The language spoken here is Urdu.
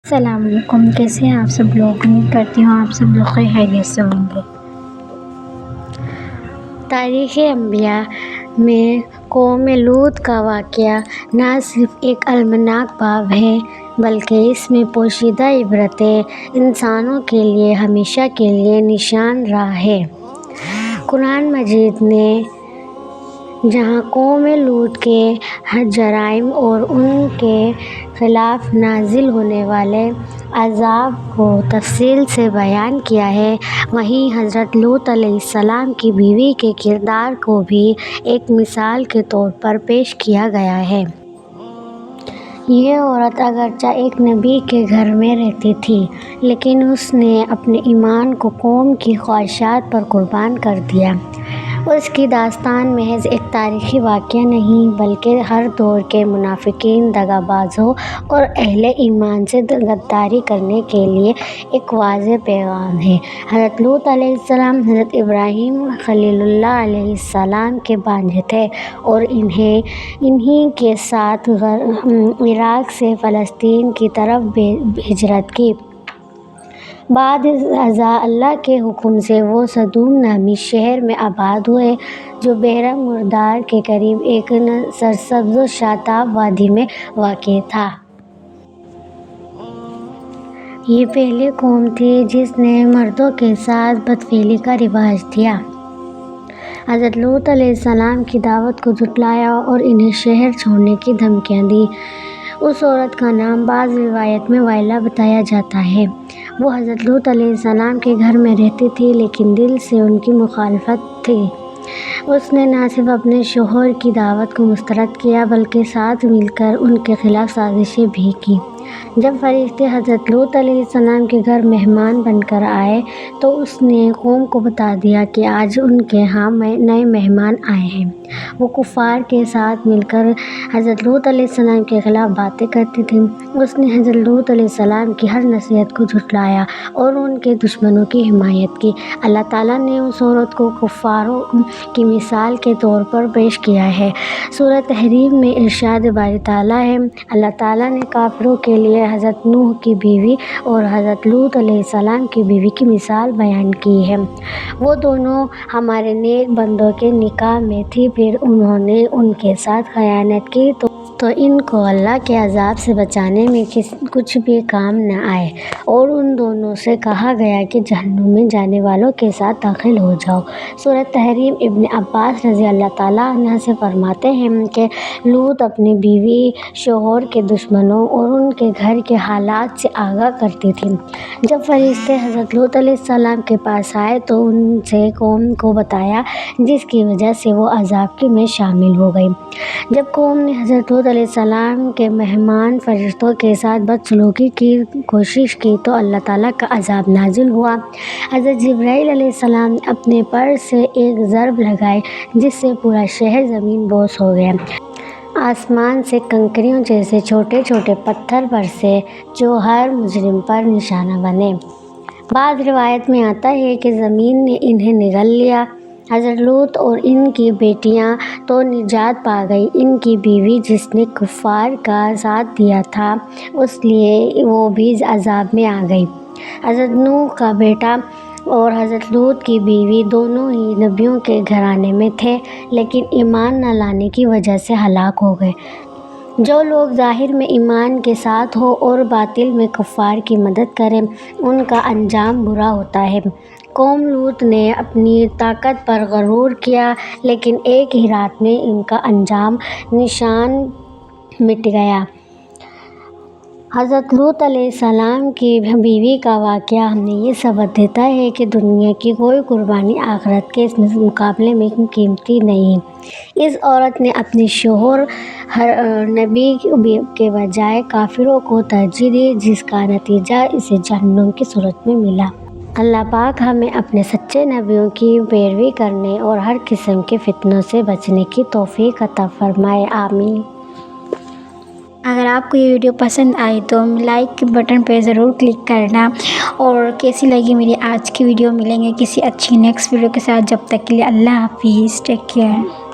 السلام علیکم، کیسے ہیں آپ سب لوگ؟ امید کرتی ہوں آپ سب لوگ خیریت سے ہوں گے۔ تاریخ انبیاء میں قوم لوط کا واقعہ نہ صرف ایک المناک باب ہے بلکہ اس میں پوشیدہ عبرتیں انسانوں کے لیے ہمیشہ کے لیے نشان راہ ہیں۔ قرآن مجید نے جہاں قوم لوط کے جرائم اور ان کے خلاف نازل ہونے والے عذاب کو تفصیل سے بیان کیا ہے، وہیں حضرت لوط علیہ السلام کی بیوی کے کردار کو بھی ایک مثال کے طور پر پیش کیا گیا ہے۔ یہ عورت اگرچہ ایک نبی کے گھر میں رہتی تھی، لیکن اس نے اپنے ایمان کو قوم کی خواہشات پر قربان کر دیا۔ اس کی داستان محض ایک تاریخی واقعہ نہیں بلکہ ہر دور کے منافقین، دغا بازوں اور اہل ایمان سے غداری کرنے کے لیے ایک واضح پیغام ہے۔ حضرت لوط علیہ السلام حضرت ابراہیم خلیل اللہ علیہ السلام کے بھانجے تھے اور انہی کے ساتھ عراق سے فلسطین کی طرف ہجرت کی۔ بعد ازاں اللہ کے حکم سے وہ صدوم نامی شہر میں آباد ہوئے، جو بحیرہ مردار کے قریب ایک سرسبز و شاداب وادی میں واقع تھا۔ یہ پہلی قوم تھی جس نے مردوں کے ساتھ بدفعلی کا رواج دیا۔ حضرت لوط علیہ السلام کی دعوت کو جھٹلایا اور انہیں شہر چھوڑنے کی دھمکیاں دیں۔ اس عورت کا نام بعض روایات میں وائلہ بتایا جاتا ہے۔ وہ حضرت لوط علیہ السلام کے گھر میں رہتی تھی لیکن دل سے ان کی مخالفت تھی۔ اس نے نہ صرف اپنے شوہر کی دعوت کو مسترد کیا بلکہ ساتھ مل کر ان کے خلاف سازشیں بھی کی۔ جب فرشتے حضرت لوط علیہ السلام کے گھر مہمان بن کر آئے تو اس نے قوم کو بتا دیا کہ آج ان کے ہاں نئے مہمان آئے ہیں۔ وہ کفار کے ساتھ مل کر حضرت لوط علیہ السلام کے خلاف باتیں کرتی تھی۔ اس نے حضرت لوط علیہ السلام کی ہر نصیحت کو جھٹلایا اور ان کے دشمنوں کی حمایت کی۔ اللہ تعالیٰ نے اس عورت کو کفاروں کی مثال کے طور پر پیش کیا ہے۔ سورہ تحریم میں ارشاد باری تعالیٰ ہے، اللہ تعالیٰ نے کافروں کے لیے حضرت نوح کی بیوی اور حضرت لوط علیہ السلام کی بیوی کی مثال بیان کی ہے۔ وہ دونوں ہمارے نیک بندوں کے نکاح میں تھی، پھر انہوں نے ان کے ساتھ خیانت کی تو ان کو اللہ کے عذاب سے بچانے میں کچھ بھی کام نہ آئے، اور ان دونوں سے کہا گیا کہ جہنم میں جانے والوں کے ساتھ داخل ہو جاؤ۔ سورہ تحریم ابن عباس رضی اللہ تعالیٰ عنہ سے فرماتے ہیں کہ لوط اپنی بیوی، شوہر کے دشمنوں اور ان کے گھر کے حالات سے آگاہ کرتی تھی۔ جب فرشتے حضرت لوط علیہ السلام کے پاس آئے تو ان سے قوم کو بتایا، جس کی وجہ سے وہ عذاب میں شامل ہو گئی۔ جب قوم نے حضرت لوط علیہ السلام کے مہمان فرشتوں کے ساتھ بدسلوکی کی کوشش کی تو اللہ تعالیٰ کا عذاب نازل ہوا۔ حضرت جبرائیل علیہ السلام اپنے پر سے ایک ضرب لگائے جس سے پورا شہر زمین بوس ہو گیا۔ آسمان سے کنکریوں جیسے چھوٹے چھوٹے پتھر برسے جو ہر مجرم پر نشانہ بنے۔ بعض روایت میں آتا ہے کہ زمین نے انہیں نگل لیا۔ حضرت لوط اور ان کی بیٹیاں تو نجات پا گئی، ان کی بیوی جس نے کفار کا ساتھ دیا تھا اس لیے وہ بھی عذاب میں آ گئی۔ حضرت نوح کا بیٹا اور حضرت لوط کی بیوی دونوں ہی نبیوں کے گھرانے میں تھے لیکن ایمان نہ لانے کی وجہ سے ہلاک ہو گئے۔ جو لوگ ظاہر میں ایمان کے ساتھ ہو اور باطن میں کفار کی مدد کریں ان کا انجام برا ہوتا ہے۔ قوم لوط نے اپنی طاقت پر غرور کیا لیکن ایک ہی رات میں ان کا انجام نشان مٹ گیا۔ حضرت لوط علیہ السلام کی بیوی کا واقعہ ہمیں یہ سبق دیتا ہے کہ دنیا کی کوئی قربانی آخرت کے مقابلے میں قیمتی نہیں۔ اس عورت نے اپنے شوہر نبی کے بجائے کافروں کو ترجیح دی، جس کا نتیجہ اسے جہنم کی صورت میں ملا۔ اللہ پاک ہمیں اپنے سچے نبیوں کی پیروی کرنے اور ہر قسم کے فتنوں سے بچنے کی توفیق عطا فرمائے، آمین۔ اگر آپ کو یہ ویڈیو پسند آئی تو لائک کے بٹن پہ ضرور کلک کرنا، اور کیسی لگی میری آج کی ویڈیو۔ ملیں گے کسی اچھی نیکسٹ ویڈیو کے ساتھ، جب تک کے لیے اللہ حافظ، ٹیک کیئر۔